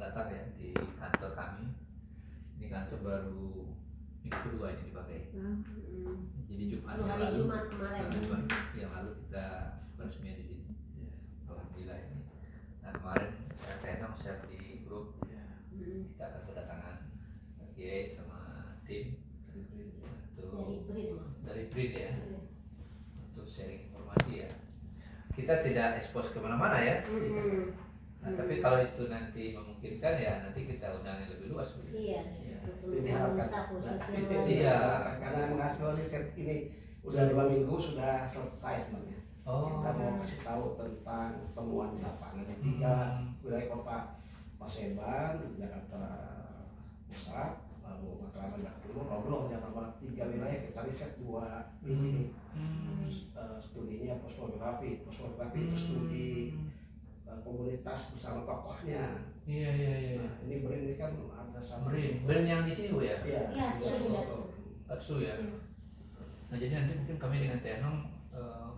datang ya di kantor kami. Ini kantor baru minggu kedua ini dipakai. Jadi Jumat yang lalu, Jumat yang lalu kita peresmian di sini. Alhamdulillah ini. Nah kemarin saya tenong share di grup, kita akan kedatangan Kiai sama tim untuk dari BRIN ya, untuk sharing informasi ya. Kita tidak ekspos kemana-mana ya. Nah, tapi kalau itu nanti memungkinkan ya nanti kita undang yang lebih luas. Iya. Iya. Karena menghasilkan riset ini udah 2 minggu sudah selesai sebenarnya. Kita mau kasih tahu tentang temuan di lapangan di 3 wilayah kota Paseban, Jakarta Pusat, lalu Matraman, Jakarta Timur, Roblong, Jakarta Barat. 3 wilayah kita riset 2 minggu ini. Studinya fosfografi itu studi komunitas bersama tokohnya. Iya. Nah, ini BRIN ini kan ada sama BRIN yang di sini Bu ya? Iya, Atsu ya. Nah jadi nanti mungkin kami dengan Tenong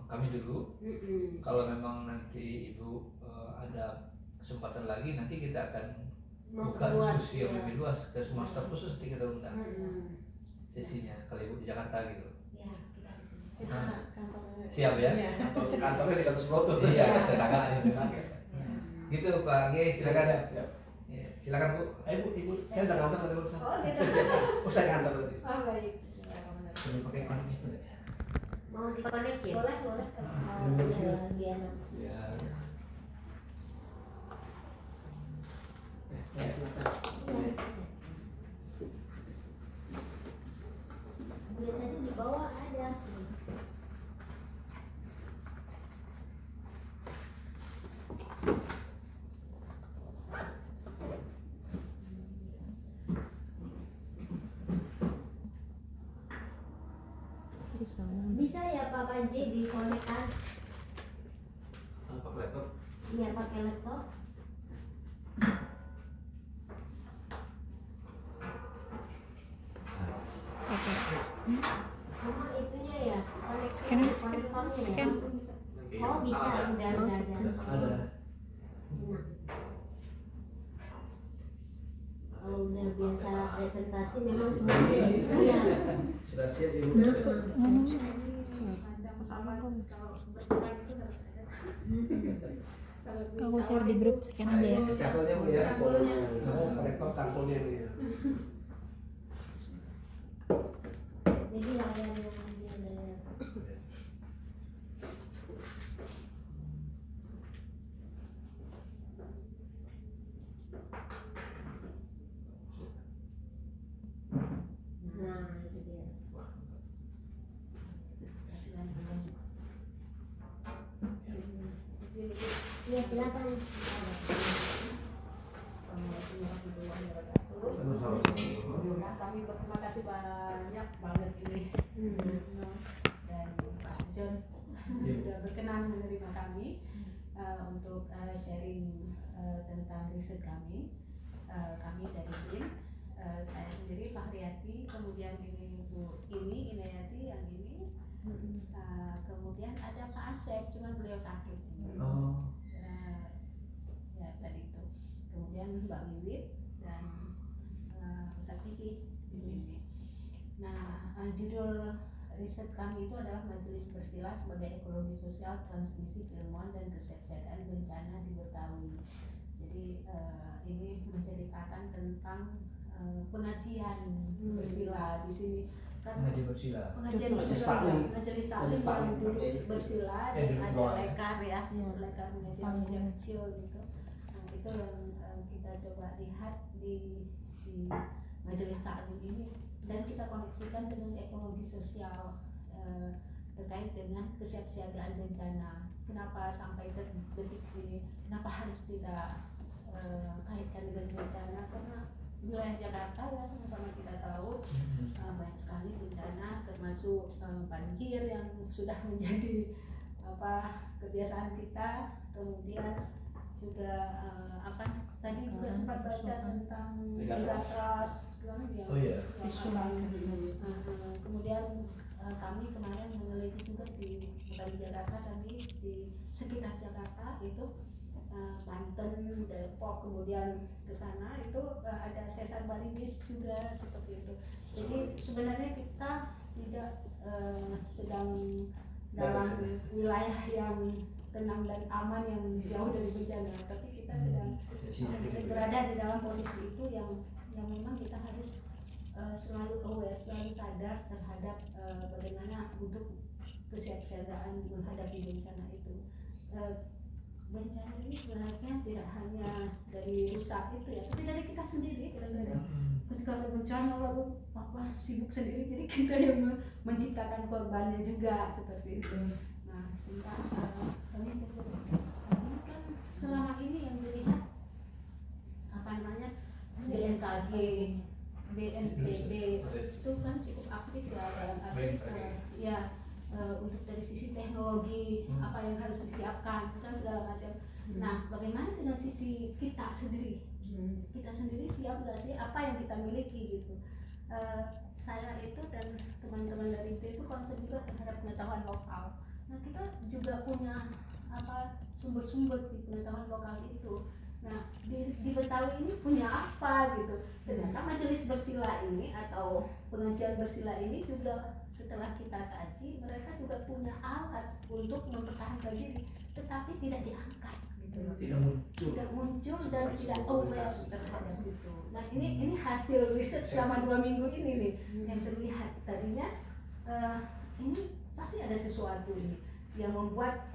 kami dulu. Kalau memang nanti Ibu ada kesempatan lagi nanti kita akan buka diskusi yang lebih luas ke semua staf khusus nanti kita undang sesinya kalau Ibu di Jakarta gitu. Siap ya? Kantornya di kampus Broto. Iya, tetanggaan ini. Gitu Pak G, silakan. Siap. Ya, silakan Bu. Ibu, saya udah ngantor tadi urusan. Oh gitu. Saya ngantor tadi. Oh baik. Boleh pakai konek itu nggak? Mau dikonekin? Boleh. Biar. Ya. Biasanya di bawah ada. Bisa ya Pak Panji dikonekkan? Pakai laptop. Iya pakai laptop. Cuma itunya ya Scan. Oh bisa, udah. Ada. Nah. Kalau udah biasa presentasi memang semuanya ya. Sudah siap Ibu. Aku share di grup, scan aja ya. Cangkulnya Bu ya. Konektor tangkulnya ini ya. Jadi layarnya aja layar. Nah itu dia. Ya silakan. Kami berterima kasih banyak banget ini dan Pak John sudah berkenan menerima kami untuk sharing tentang riset kami. Kami dari BRIN, saya sendiri Fahriyati, kemudian ini Bu Inayati yang ini, kemudian ada Pak Asep, cuman beliau sakit. Ya tadi itu. Kemudian Mbak Wiwit dan Ustadz Kiki di sini. Nah, judul riset kami itu adalah Majelis Bersila sebagai Ekologi Sosial, Transmisi Keilmuan dan Kesiapsiagaan Bencana di Betawi. Jadi ini menceritakan tentang pengajian bersila di sini. Pengajian bersila, majelis taklim yang duduk bersila dan ada lekar ya, lekar pengajian kecil gitu. Nah itu yang kita coba lihat di si majelis taklim ini dan kita koneksikan dengan ekologi sosial terkait dengan kesiapsiagaan bencana. Kenapa sampai detik ini, kenapa harus kita kaitkan dengan bencana? Karena wilayah Jakarta ya sama-sama kita tahu banyak sekali bencana, termasuk banjir yang sudah menjadi kebiasaan kita. Kemudian juga tadi juga sempat baca tentang megatrust yang kemudian kami kemarin meneliti juga bukan di Jakarta tapi di sekitar Jakarta itu Banten, Depok, kemudian ke sana itu ada sesar Baribis juga seperti itu. Jadi sebenarnya kita tidak sedang dalam wilayah yang tenang dan aman yang jauh dari bencana, tapi kita sedang berada di dalam posisi itu yang memang kita harus selalu aware, selalu sadar terhadap bagaimana untuk kesiapsiagaan menghadapi bencana itu. Bencana ini sebenarnya tidak hanya dari rusak itu ya, tapi dari kita sendiri. Kadang-kadang ketika ada bencana lalu sibuk sendiri, jadi kita yang menciptakan korbannya juga seperti itu. Nah, sehingga kami ini kan selama ini yang dilihat BMKG, BNPB itu kan cukup aktif ya dalam arti untuk dari sisi teknologi apa yang harus disiapkan kan segala macam. Nah, bagaimana dengan sisi kita sendiri? Kita sendiri siap nggak sih apa yang kita miliki gitu? Saya itu dan teman-teman dari itu concern juga terhadap pengetahuan lokal. Nah, kita juga punya sumber-sumber di pengetahuan lokal itu. Nah, di Betawi ini punya apa gitu? Ternyata majelis bersila ini atau pengajian bersila ini juga setelah kita kaji, mereka juga punya alat untuk mempertahankan diri, tetapi tidak diangkat gitu. Tidak muncul dan tidak aware terhadap itu. Nah, ini hasil riset selama 2 minggu ini nih yang terlihat. Tadinya ini pasti ada sesuatu ini yang membuat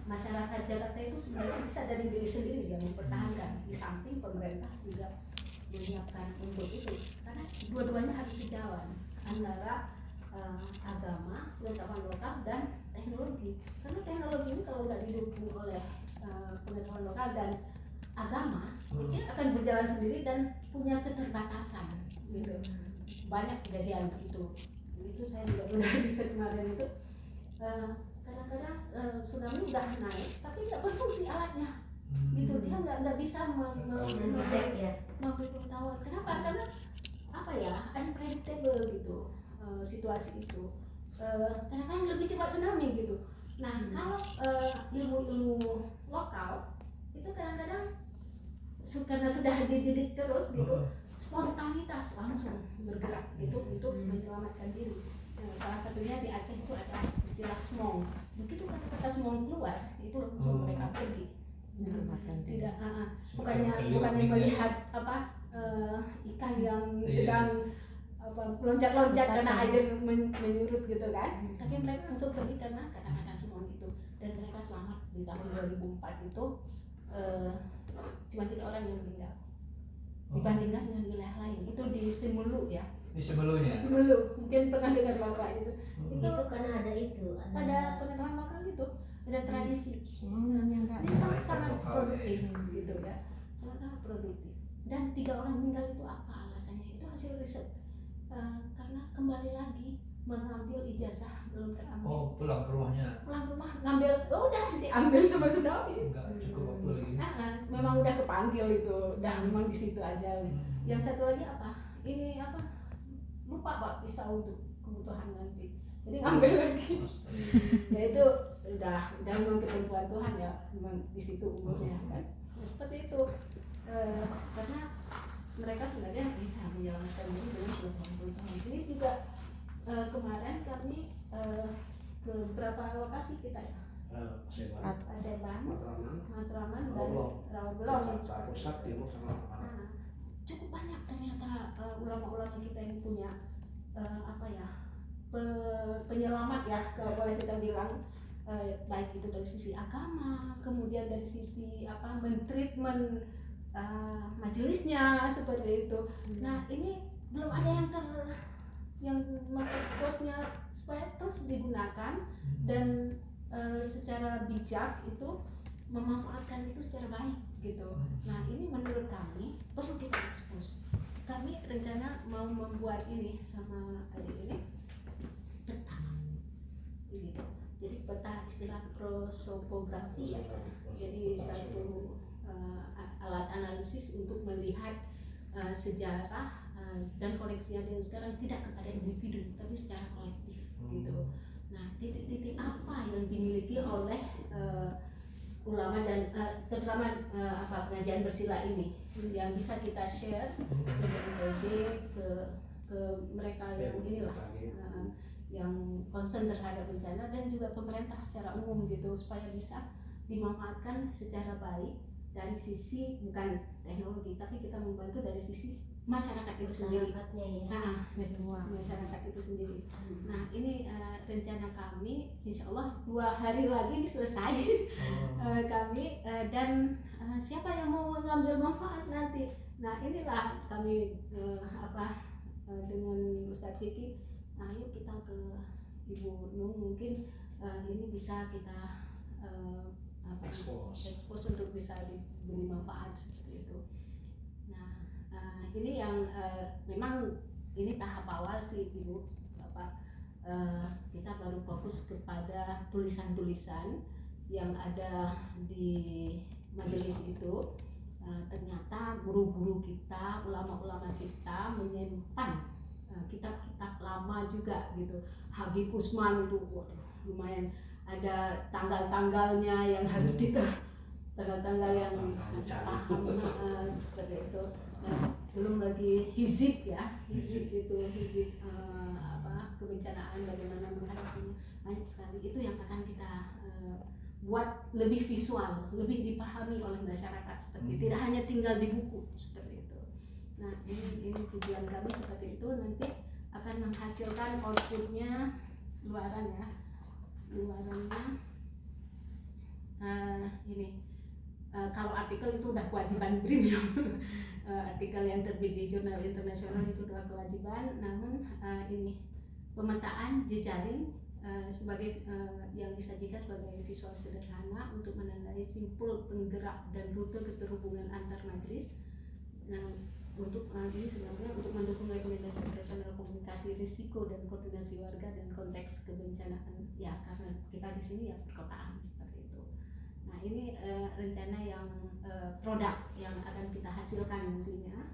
masyarakat Jakarta itu sebenarnya bisa dari diri sendiri yang mempertahankan, di samping pemerintah juga menyiapkan untuk itu, karena dua-duanya harus dijalan antara agama, pengetahuan lokal dan teknologi. Karena teknologi ini kalau nggak didukung oleh pengetahuan lokal dan agama, dia akan berjalan sendiri dan punya keterbatasan gitu. Banyak kejadian itu saya juga pernah riset kemarin itu. Kadang-kadang tsunami udah naik tapi nggak berfungsi alatnya gitu, dia nggak bisa memberi pengetahuan. Kenapa? Karena unpredictable gitu situasi itu. Kadang-kadang lebih cepat tsunami gitu. Nah, kalau ilmu lokal itu kadang-kadang karena sudah dididik terus gitu, spontanitas langsung bergerak gitu untuk menyelamatkan diri. Salah satunya di Aceh itu ada istilah smong. Begitu kata smong keluar, itu langsung mereka pergi. Tidak, bukannya melihat ikan yang sedang loncat-loncat karena air menyurut gitu kan. Tapi mereka langsung pergi karena kata-kata smong itu. Dan mereka selamat di tahun 2004 itu cuma 3 orang yang meninggal. Dibandingkan dengan wilayah lain. Itu di Simulu ya. Di sebelumnya. Sebelum mungkin pernah dengar Bapak itu. Itu karena ada pengetahuan lokal itu, ada tradisi. Ini sangat produktif gitu ya. Sangat produktif. Dan 3 orang meninggal itu apa alasannya? Itu hasil riset. Karena kembali lagi mengambil ijazah belum terambil. Oh, pulang ke rumahnya. Pulang ke rumah ngambil, udah diambil sama tsunami. Enggak cukup waktu lagi. Memang udah kepanggil itu, dan memang di situ aja. Yang satu lagi ini lupa Pak pisau untuk kebutuhan nanti, jadi ngambil lagi. Ya itu udah memang ketentuan Tuhan ya, memang di situ umurnya kan. Nah, seperti itu. Karena mereka sebenarnya bisa menyelamatkan diri dengan 90 tahun. Ini juga kemarin kami ke beberapa lokasi kita ya. Paseban, Matraman dan Rawabelong. Cukup banyak ternyata ulama-ulama kita yang punya penyelamat ya, kalau boleh kita bilang, baik itu dari sisi agama, kemudian dari sisi mentreatment majelisnya seperti itu. Nah, ini belum ada yang mengeksposnya supaya terus digunakan dan secara bijak itu memanfaatkan itu secara baik gitu. Nah, ini menurut kami perlu kita ekspos. Kami rencana mau membuat ini sama adik ini peta gitu. Jadi peta istilah prosopografi ya. Jadi satu alat analisis untuk melihat sejarah dan koleksi yang sekarang tidak kepada individu tapi secara kolektif gitu. Nah, titik-titik apa yang dimiliki oleh ulama dan terutama pengajian bersila ini yang bisa kita share ke BNPB, ke mereka yang inilah yang concern terhadap bencana dan juga pemerintah secara umum gitu, supaya bisa dimanfaatkan secara baik dari sisi bukan teknologi tapi kita membantu dari sisi masyarakat itu sendiri. Masyarakat itu sendiri. Nah ini rencana kami, insya Allah 2 hari lagi ini selesai kami dan siapa yang mau mengambil manfaat nanti. Nah inilah kami dengan Ustadz Kiki. Nah yuk kita ke Ibu Nung, mungkin ini bisa kita expose untuk bisa diberi manfaat seperti itu. Nah ini yang memang ini tahap awal sih Ibu Bapak, kita baru fokus kepada tulisan-tulisan yang ada di majelis itu. Ternyata guru-guru kita, ulama-ulama kita menyimpan kitab-kitab lama juga gitu. Habib Usman itu lumayan ada tanggal-tanggalnya yang harus kita tanggal-tanggal yang paham seperti itu. Nah, belum lagi hizib ya, hizib kebencanaan bagaimana menghadapinya, banyak sekali itu yang akan kita buat lebih visual, lebih dipahami oleh masyarakat seperti tidak hanya tinggal di buku seperti itu. Nah ini tujuan kami seperti itu, nanti akan menghasilkan outputnya luarannya ini kalau artikel itu udah kewajiban BRIN artikel yang terbit di jurnal internasional itu udah kewajiban, namun ini pemetaan jejaring sebagai yang disajikan sebagai visual sederhana untuk menandai simpul penggerak dan rute keterhubungan antar majelis. Nah, untuk ini sebenarnya untuk mendukung rekomendasi operasional komunikasi risiko dan koordinasi warga dan konteks kebencanaan ya, karena kita di sini ya perkotaan seperti itu. Nah ini rencana yang produk yang akan kita hasilkan nantinya,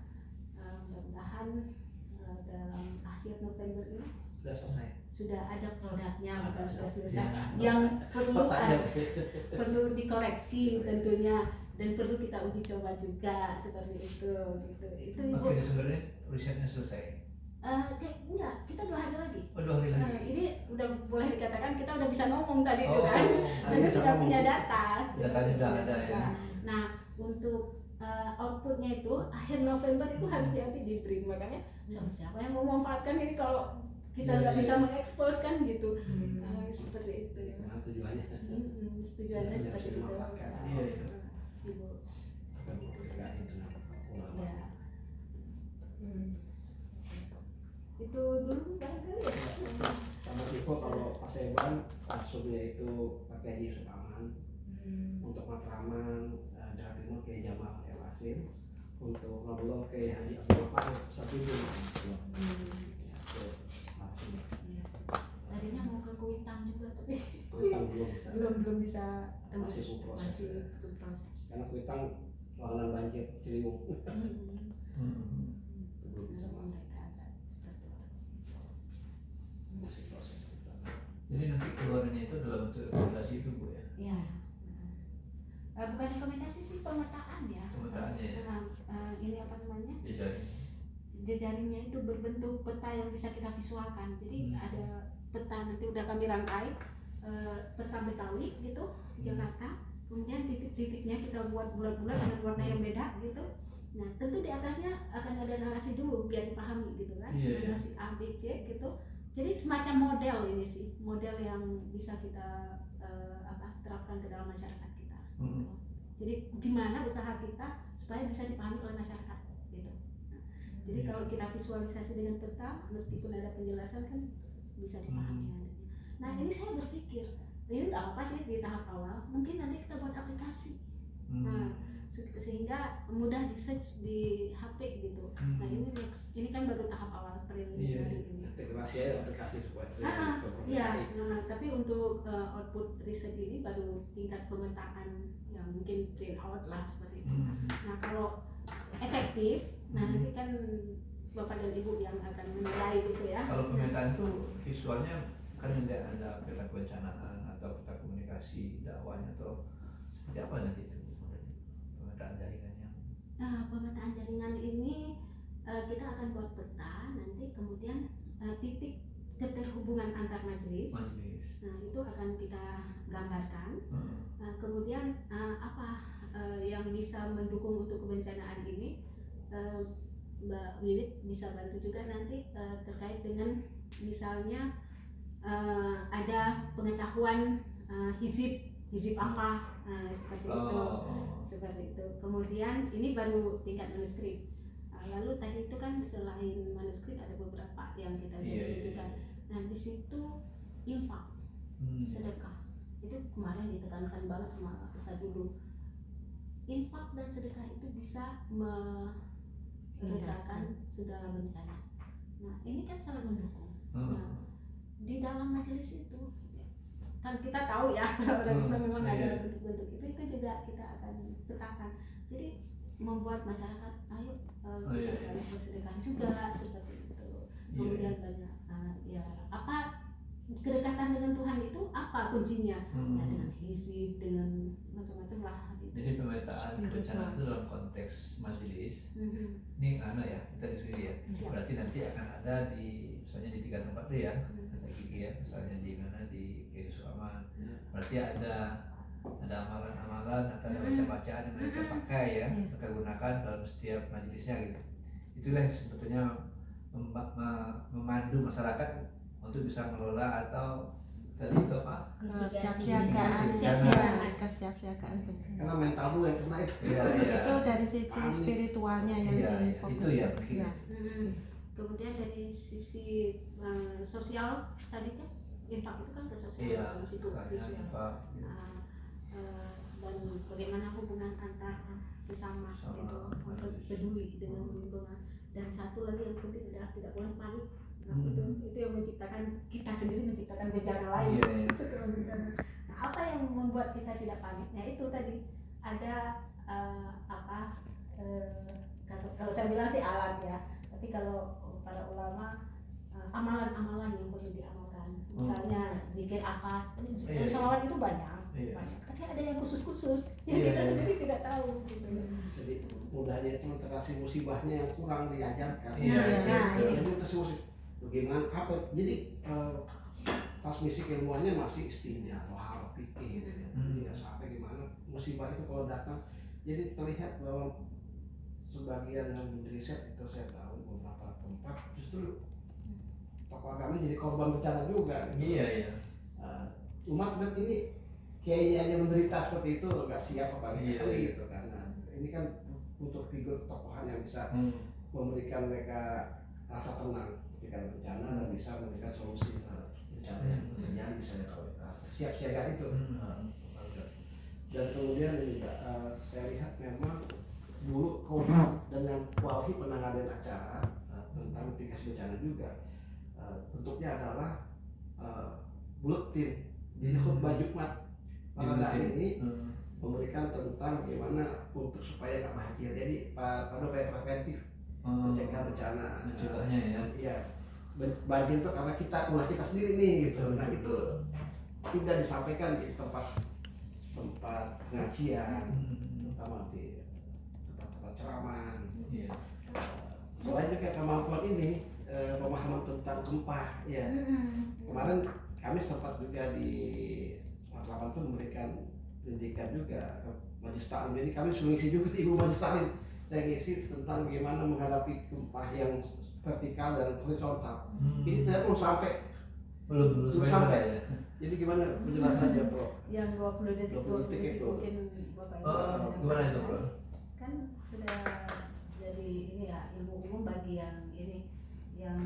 mudah-mudahan dalam akhir November ini sudah selesai. Sudah ada produknya, bukan sudah selesai. Yang perlu dikoreksi tentunya dan perlu kita uji coba juga seperti itu gitu. Itu Ibu. Oke, sebenarnya risetnya selesai. Enggak, kita 2 hari lagi. Oh, 2 hari lagi. Ini udah boleh dikatakan kita udah bisa ngomong tadi itu kan. Kita sudah punya data. Datanya sudah ada ya. Nah, untuk outputnya itu akhir November itu harus diambil di BRIN, makanya siapa yang mau memanfaatkan ini kalau kita nggak bisa mengekspos kan gitu. Seperti itu ya. Tujuannya. Tujuannya seperti itu. Iya. Ibu. Ya. Itu dulu barangkali ya. Sama Ibu kalau Pak Seban langsungnya itu pakai Haji Yusuf Aman, untuk Matraman Jawa Timur ke Jamal El Asim, untuk Nabullah ke Haji Abdul Rahman satu Tadinya mau ke Kuitang juga tapi Kuitang belum bisa tembus, masih proses karena Kuitang langganan banjir Ciliwung belum bisa masih proses. Jadi nanti keluarnya itu dalam bentuk rekomendasi itu Bu ya? Iya. Bukan rekomendasi sih, pemetaan ya. Pemetaannya ya. Ini apa namanya? Jejaringnya itu berbentuk peta yang bisa kita visualkan. Jadi ada peta, nanti udah kami rangkai peta Betawi gitu Jakarta. Kemudian titik-titiknya kita buat bulat-bulat dengan warna yang beda gitu. Nah tentu di atasnya akan ada narasi dulu biar dipahami gitu kan. Narasi A, B, C gitu. Jadi semacam model ini sih, model yang bisa kita terapkan ke dalam masyarakat kita. Jadi gimana usaha kita supaya bisa dipahami oleh masyarakat gitu. Nah, jadi kalau kita visualisasi dengan peta, meskipun ada penjelasan kan bisa dipahami nantinya. Nah ini saya berpikir ini nggak apa-apa sih di tahap awal, mungkin nanti kita buat aplikasi. Nah, sehingga mudah di search di HP gitu. Nah ini kan baru tahap awal preliminary ini. Integrasi aplikasi supaya Tapi untuk output riset ini baru tingkat pemetaan yang mungkin print out lah seperti itu. Nah kalau efektif, nanti kan Bapak dan Ibu yang akan menilai gitu ya. Kalau pemetaan itu visualnya kan ada peta kebencanaan atau peta komunikasi dakwahnya atau seperti apa nanti itu pemetaan jaringan yang Pemetaan jaringan ini kita akan buat peta nanti, kemudian titik keterhubungan antar majelis. Nah, itu akan kita gambarkan. Kemudian apa yang bisa mendukung untuk kebencanaan ini, Mbak Wiwit bisa bantu juga nanti terkait dengan misalnya ada pengetahuan hizib apa, seperti itu. Kemudian ini baru tingkat manuskrip. Lalu tadi itu kan selain manuskrip ada beberapa yang kita tunjukkan. Nah, di situ infak, sedekah itu kemarin ditekankan banget sama kita dulu. Infak dan sedekah itu bisa meredakan segala bencana. Nah, ini kan sangat mendukung. Nah, di dalam majelis itu kan kita tahu ya kalau orang Islam memang ada bentuk-bentuk itu juga kita akan petakan. Jadi membuat masyarakat ayo kita bersedekah juga seperti itu. Kemudian banyak ya apa kedekatan dengan Tuhan itu apa kuncinya? Ya, dengan hizib, dengan macam-macam lah. Gitu. Jadi pemetaan kebencanaan itu dalam konteks majelis. Ini ya kita diskusi ya. Berarti nanti akan ada di misalnya di 3 tempat tuh ya, ya misalnya di mana di Yusuf Aman. Berarti ada amalan-amalan atau ada baca-bacaan yang mereka pakai ya, mereka gunakan dalam setiap majelisnya gitu. Itulah yang sebetulnya memandu masyarakat untuk bisa mengelola atau tadi itu apa? Kesiapsiagaan. Karena mental dulu yang kena itu. Itu dari sisi spiritualnya yang difokus. Itu ya mungkin. Kemudian dari sisi sosial tadi kan infak itu kan ke sosial, dan bagaimana hubungan antar sesama gitu, untuk peduli dengan lingkungan. Dan satu lagi yang penting adalah tidak boleh panik. Nah, itu yang menciptakan kita sendiri menciptakan bencana lain. Nah, apa yang membuat kita tidak panik? Nah, itu tadi ada kalau saya bilang sih alat ya, tapi kalau para ulama amalan-amalan yang perlu diamalkan, misalnya zikir akad, salawat itu banyak. Tapi ada yang khusus-khusus yang kita sendiri tidak tahu gitu. Jadi mudahnya itu terkasih musibahnya yang kurang diajarkan. Jadi itu bagaimana apa? Jadi transmisi keilmuannya masih istinja atau hal fikih gitu ya. Ya sampai gimana musibah itu kalau datang, jadi terlihat bahwa sebagian yang riset itu saya tahu beberapa tempat justru tokoh agama jadi korban bencana juga. Gitu. Umat lihat ini kayaknya hanya menderita seperti itu, nggak siap apa gitu karena ini kan untuk figur tokohan yang bisa memberikan mereka rasa tenang ketika bencana dan bisa memberikan solusi terhadap bencana yang terjadi misalnya kalau siap siaga itu. Dan kemudian juga saya lihat memang dulu dengan Walhi pernah ngadain acara tentang mitigasi bencana juga. Bentuknya adalah buletin, jadi khutbah Jumat pada hari ini memberikan tentang bagaimana untuk supaya nggak banjir. Jadi pada upaya preventif mencegah bencana. Mencegahnya ya. Iya, banjir itu karena ulah kita sendiri nih gitu. Nah itu tidak disampaikan di tempat pengajian, terutama di tempat ceramah. Selain juga kemampuan ini pemahaman tentang gempa ya. Kemarin kami sempat juga di Matraman itu memberikan pendidikan juga ke Majelis Taklim. Jadi kami sudah ngisi juga di Ibu Majelis Taklim. Saya ngisi tentang bagaimana menghadapi gempa yang vertikal dan horizontal. Ini ternyata belum sampai. Ya. Jadi gimana penjelasannya, Bro? Yang 20 detik itu mungkin Bapak Ibu gimana itu, Bro? Kan sudah jadi ini ya ilmu umum bagi yang ini yang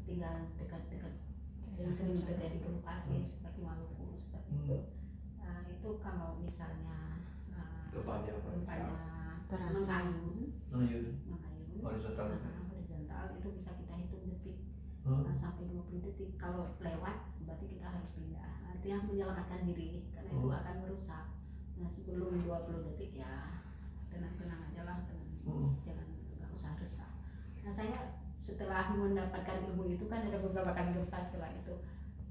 tinggal dekat-dekat yang sering terjadi gempa sih seperti Maluku seperti itu. Nah, itu kalau misalnya gempanya menghayun horizontal itu bisa kita hitung detik sampai 20 detik. Kalau lewat berarti kita harus pindah. Artinya menyelamatkan diri karena itu akan merusak. Nah, sebelum 20 detik ya tenang-tenang aja lah, jangan nggak usah resah. Nah, saya setelah mendapatkan ilmu itu kan ada beberapa kali gempa setelah itu.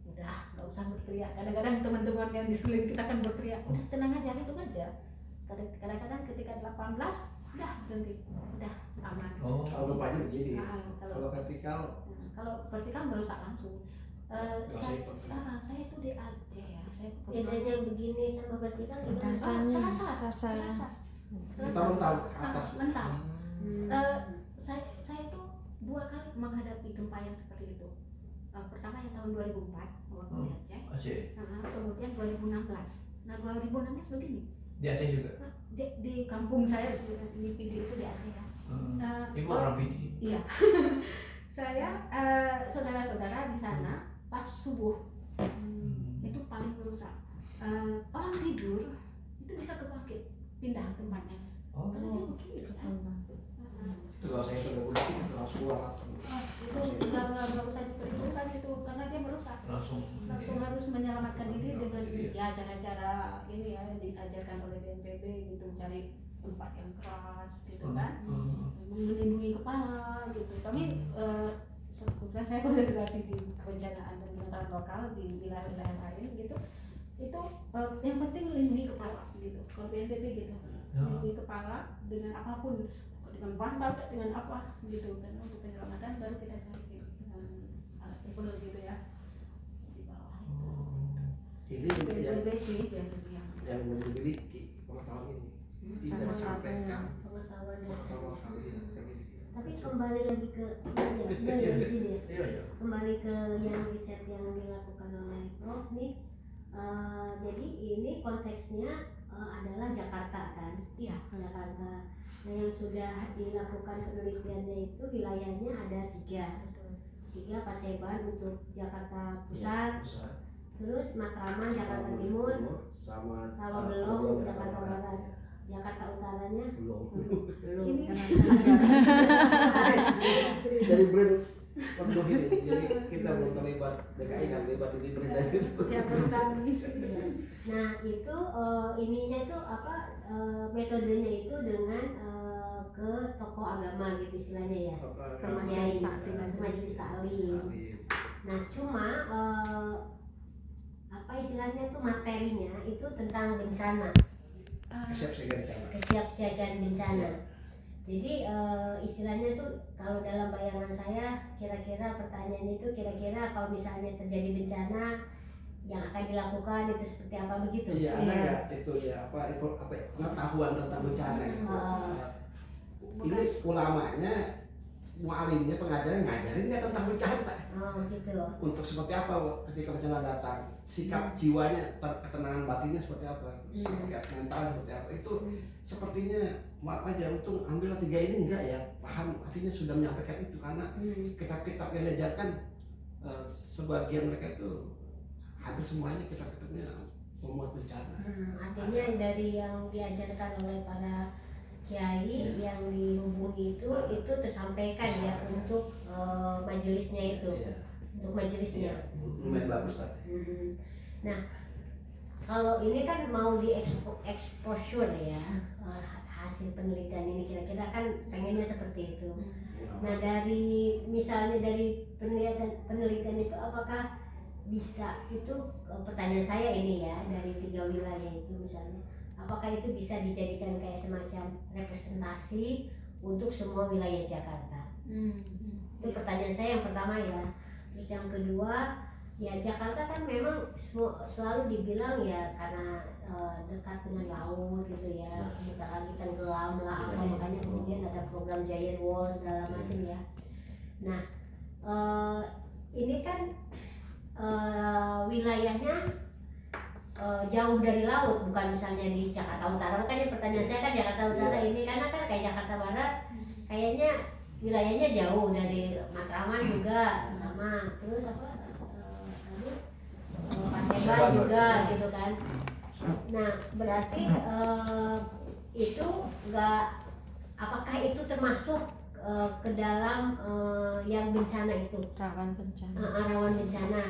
udah nggak usah berteriak. Kadang-kadang teman-teman yang di sekeliling kita kan berteriak, udah tenang aja, hitung aja. Kadang-kadang ketika 18 udah berhenti, udah aman. Kalau bapaknya begini, Kalau vertikal merusak langsung. Saya itu di Aceh ya, saya bedanya begini sama vertikal gimana? terasa mental atas. mental. Saya itu 2 kali menghadapi gempa yang seperti itu. Pertama yang tahun 2004 waktu di Aceh. Kemudian 2016. Nah 2016 begini. Di Aceh juga. Di kampung saya di PD itu di Aceh ya. Ibu orang PD. Iya. Saya saudara-saudara di sana pas subuh itu paling merusak. Orang tidur itu bisa kebangkit, pindah tempatnya. Karena dia begini kan. Itu kalau saya sudah bukti itu langsung keluar. Itu nggak usah diperhitungkan itu karena dia merusak. Langsung harus menyelamatkan diri dengan ya cara-cara ini ya yang diajarkan oleh BNPB gitu, cari tempat yang keras gitu kan, melindungi kepala gitu. Kami kebetulan saya konsentrasi di kebencanaan dan pemerintahan lokal di wilayah-wilayah lain gitu. Itu yang penting melindungi kepala gitu. Kalau BNPB gitu, melindungi kepala dengan apapun, dengan bantal dengan apa gitu kan, untuk penyelamatan baru kita cari dengan alat people gitu ya di bawah Ini itu basic yang memberi pengetahuan ini. Ini yang sampaikan Pengetahuan pengetahuan dasar. kalian. Tapi kembali lagi ke di sini ya. Kembali ke yang riset yang dilakukan oleh Prof nih. Jadi ini konteksnya adalah Jakarta kan? Iya, Jakarta. Nah yang sudah dilakukan penelitiannya itu wilayahnya ada 3 Paseban untuk Jakarta Pusat, terus Matraman Jakarta Timur, sama Belong Jakarta Barat. Jakarta Utaranya belum. Ini Jadi brand penuh ini. Jadi kita belum terlibat DKI kan terlibat di brand itu. ya perlu kami. Nah itu ininya itu apa metodenya itu dengan ke tokoh agama gitu istilahnya ya, ke majelis taklim. Nah cuma apa istilahnya tuh materinya itu tentang bencana, kesiapsiagaan bencana. Jadi istilahnya tuh kalau dalam bayangan saya kira-kira pertanyaannya itu kira-kira kalau misalnya terjadi bencana yang akan dilakukan itu seperti apa begitu? Iya, ada ya itu ya apa pengetahuan tentang bencana gitu. Ini ulamanya, mualimnya, pengajarnya ngajarin nggak tentang bencana? Gitu. Untuk seperti apa ketika bencana datang, sikap jiwanya, ketenangan batinnya seperti apa, sikap mental seperti apa, itu sepertinya maaf aja untung ambil 3 ini enggak ya paham, artinya sudah menyampaikan itu karena kitab-kitab yang diajarkan sebagian mereka itu hampir semuanya kitab-kitabnya memuat bencana. Artinya dari yang diajarkan oleh para kiai yang dihubungi itu tersampaikan ya untuk majelisnya itu, untuk majelisnya. Lumayan bagus tadi. Nah kalau ini kan mau di exposure ya hasil penelitian ini kira-kira kan pengennya seperti itu. Nah dari misalnya dari penelitian itu apakah bisa itu pertanyaan saya ini ya dari 3 wilayah itu misalnya. Apakah itu bisa dijadikan kayak semacam representasi untuk semua wilayah Jakarta? Itu pertanyaan saya yang pertama ya. Terus yang kedua, ya Jakarta kan memang selalu dibilang ya karena dekat dengan laut gitu ya, kita lagi tenggelam lah apa, makanya kemudian ada program Giant Wall segala macam ya. Nah ini kan wilayahnya jauh dari laut, bukan misalnya di Jakarta Utara. Makanya pertanyaan saya kan Jakarta Utara ini karena kan kayak Jakarta Barat kayaknya wilayahnya jauh dari Matraman juga sama, terus apa tadi Paseban juga gitu kan. Nah berarti itu enggak, apakah itu termasuk ke dalam yang bencana itu, rawan bencana.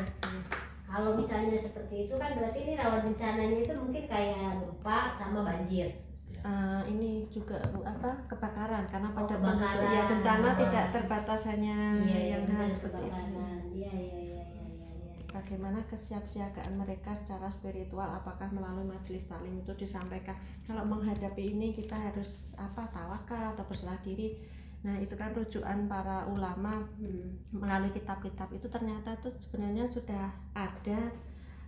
Kalau misalnya seperti itu kan berarti ini rawan bencananya itu mungkin kayak gempa sama banjir. Ini juga kebakaran karena pada kebakaran. Ya bencana tidak terbatas hanya yang hal seperti itu. Iya. bagaimana kesiapsiagaan mereka secara spiritual, apakah melalui majelis taklim itu disampaikan kalau menghadapi ini kita harus tawakal atau berserah diri. Nah itu kan rujukan para ulama melalui kitab-kitab itu ternyata itu sebenarnya sudah ada,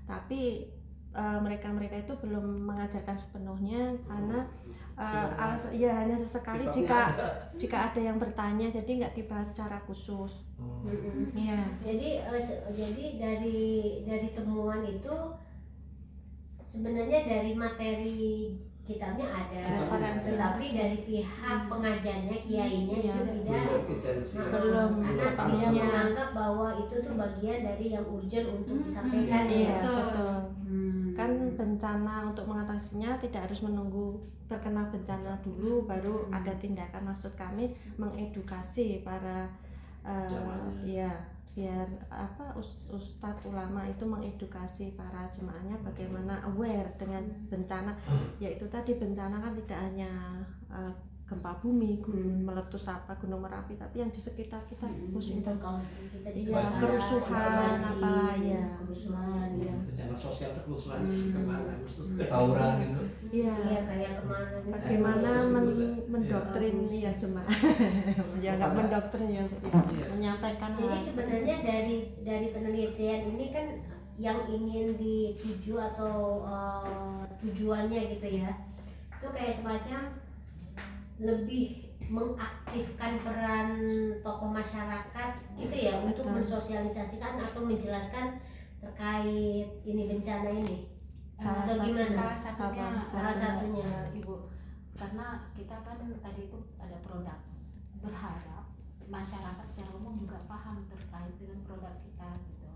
tapi mereka itu belum mengajarkan sepenuhnya karena hanya sesekali jika ada yang bertanya, jadi nggak dibahas secara khusus. Iya. Jadi dari temuan itu sebenarnya dari materi kitabnya ada, tetapi dari pihak pengajarnya, kiainya itu tidak belum karena tidak menganggap bahwa itu tuh bagian dari yang urgent untuk disampaikan. Betul. Kan bencana untuk mengatasinya tidak harus menunggu terkena bencana dulu baru ada tindakan. Maksud kami mengedukasi para biar ustadz ulama itu mengedukasi para jemaahnya bagaimana aware dengan bencana, yaitu tadi bencana kan tidak hanya gempa bumi, gunung meletus gunung Merapi, tapi yang di sekitar kita pusing kerusuhan kerusuhan bencana sosial kerusuhan kemarin Agustus tawuran gitu. Iya kayak kemarin. Bagaimana mendoktrin jemaah ya nggak mendoktrin menyampaikan. Jadi sebenarnya dari penelitian ini kan yang ingin dituju atau tujuannya gitu ya, itu kayak semacam lebih mengaktifkan peran tokoh masyarakat gitu ya. Betul. Untuk mensosialisasikan atau menjelaskan terkait ini bencana ini. Salah satunya Ibu, karena kita kan tadi itu ada produk, berharap masyarakat secara umum juga paham terkait dengan produk kita gitu.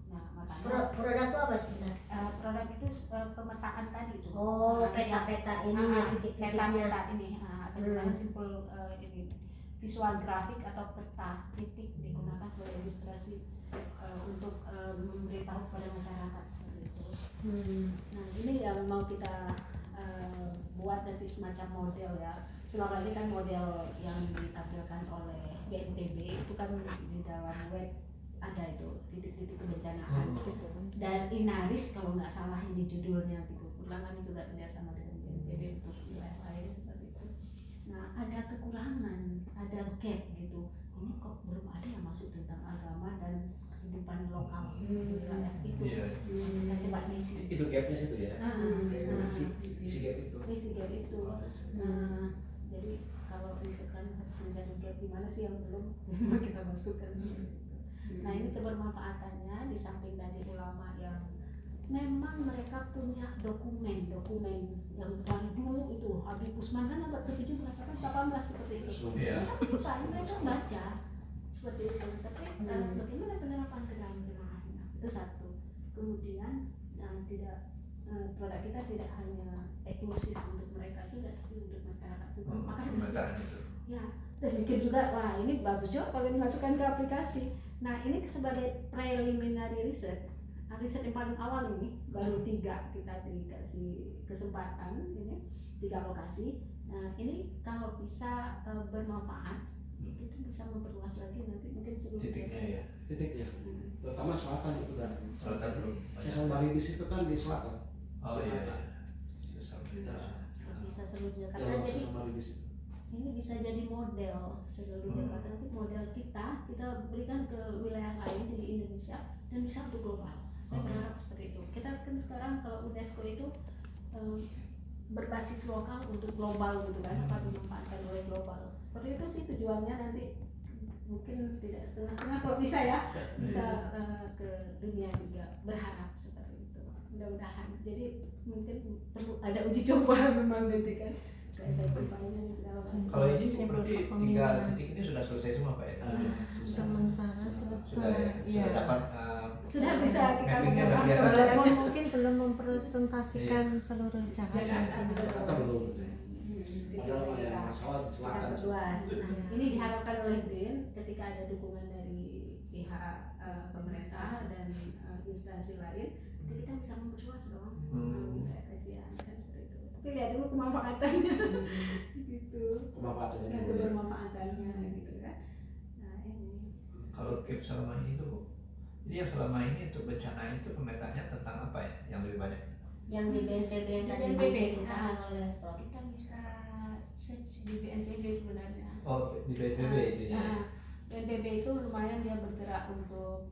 Nah makanya produk itu apa sebenarnya? Produk itu pemetaan tadi itu. Peta-peta ini titik-titiknya. Peta ini dengan simpul ini visual grafik atau peta titik digunakan sebagai ilustrasi untuk memberitahu kepada masyarakat seperti itu. Nah ini yang mau kita buat nanti semacam model ya. Selama ini kan model yang ditampilkan oleh BNPB itu kan di dalam web ada itu titik-titik kebencanaan dan Inaris kalau nggak salah ini judulnya gitu. Ulangan juga kerjasama dengan BNPB untuk wilayah lain seperti itu. Nah ada kekurangan, ada gap gitu. Ini kok belum ada yang masuk tentang agama dan kehidupan lokal wilayah itu. Kita coba isi. Itu gapnya situ ya. Isi gap itu. Nah jadi kalau misalkan harus mencari gap di mana sih yang belum kita masukkan. Nah ini kebermanfaatannya di samping dari ulama yang memang mereka punya dokumen yang dari dulu itu Habib Usman kan abad ke-17 atau 18 seperti itu. Mereka baca seperti itu. Tapi bagaimana penerapan ke dalam jemaahnya? Itu satu. Kemudian produk kita tidak hanya eksklusif untuk mereka juga, tapi untuk masyarakat juga. Makanya ya terpikir juga, wah ini bagus juga kalau dimasukkan ke aplikasi. Nah ini sebagai preliminary research yang paling awal ini baru 3 kita dikasih kesempatan ini 3 lokasi. Nah ini kalau bisa bermanfaat itu bisa memperluas lagi nanti mungkin titiknya terutama selatan itu kan. Sesal Baribis itu kan di selatan. Bisa seluruh karena jadi ini bisa jadi model seluruh Jakarta. Nanti model kita berikan ke wilayah lain di Indonesia dan bisa untuk global. Saya berharap seperti itu. Kita kan sekarang kalau UNESCO itu berbasis lokal untuk global gitu kan, apa dimanfaatkan oleh global. Seperti itu sih tujuannya, nanti mungkin tidak setengah-setengah kalau bisa ya, bisa ke dunia juga, berharap seperti itu. Mudah-mudahan. Jadi mungkin perlu ada uji coba memang nanti kan. Kalau ini seperti 3 titik ini sudah selesai semua Pak ya? Sementara sudah dapat sudah bisa kita walaupun mungkin belum mempresentasikan seluruh Jakarta. Ini diharapkan oleh BRIN ketika ada dukungan dari pihak pemerintah dan instansi lain, kita bisa memperluas dong kajian kan seperti itu. Tapi lihat dulu kemanfaatannya, gitu. Kebermanfaatannya gitu kan. Nah ini. Kalau gap selama ini tuh Jadi yang selama ini untuk bencana itu pemetanya tentang apa ya yang lebih banyak? Yang di BNPB yang tadi BNPB diceritakan oleh Prof. kita bisa search di BNPB sebenarnya. Oh, di BNPB itu ya. BNPB itu lumayan dia bergerak untuk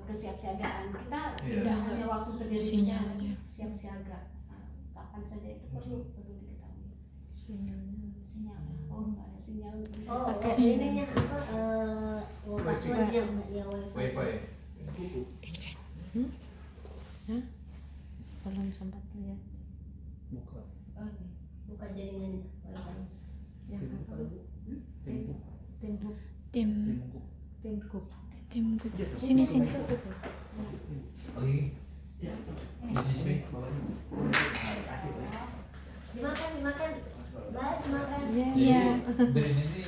kesiapsiagaan. Kita tidak pada waktu terjadi bencana siap siaga. Kapan saja itu perlu diketahui. Sinyal. Oh, nggak ada sinyal. Ininya apa? Passwordnya ya Wifi. Belum sempat lihat. Bukan. buka jaringannya wifi. Yang apa? Tim sini. Oh iya. Sini. Dimakan. Baik, dimakan. Iya. Dari ini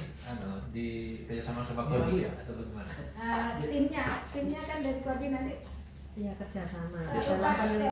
di kerjasama sama Kodi ya atau bagaimana? Timnya kan dari koordinasi. Iya, kerjasama. Pusat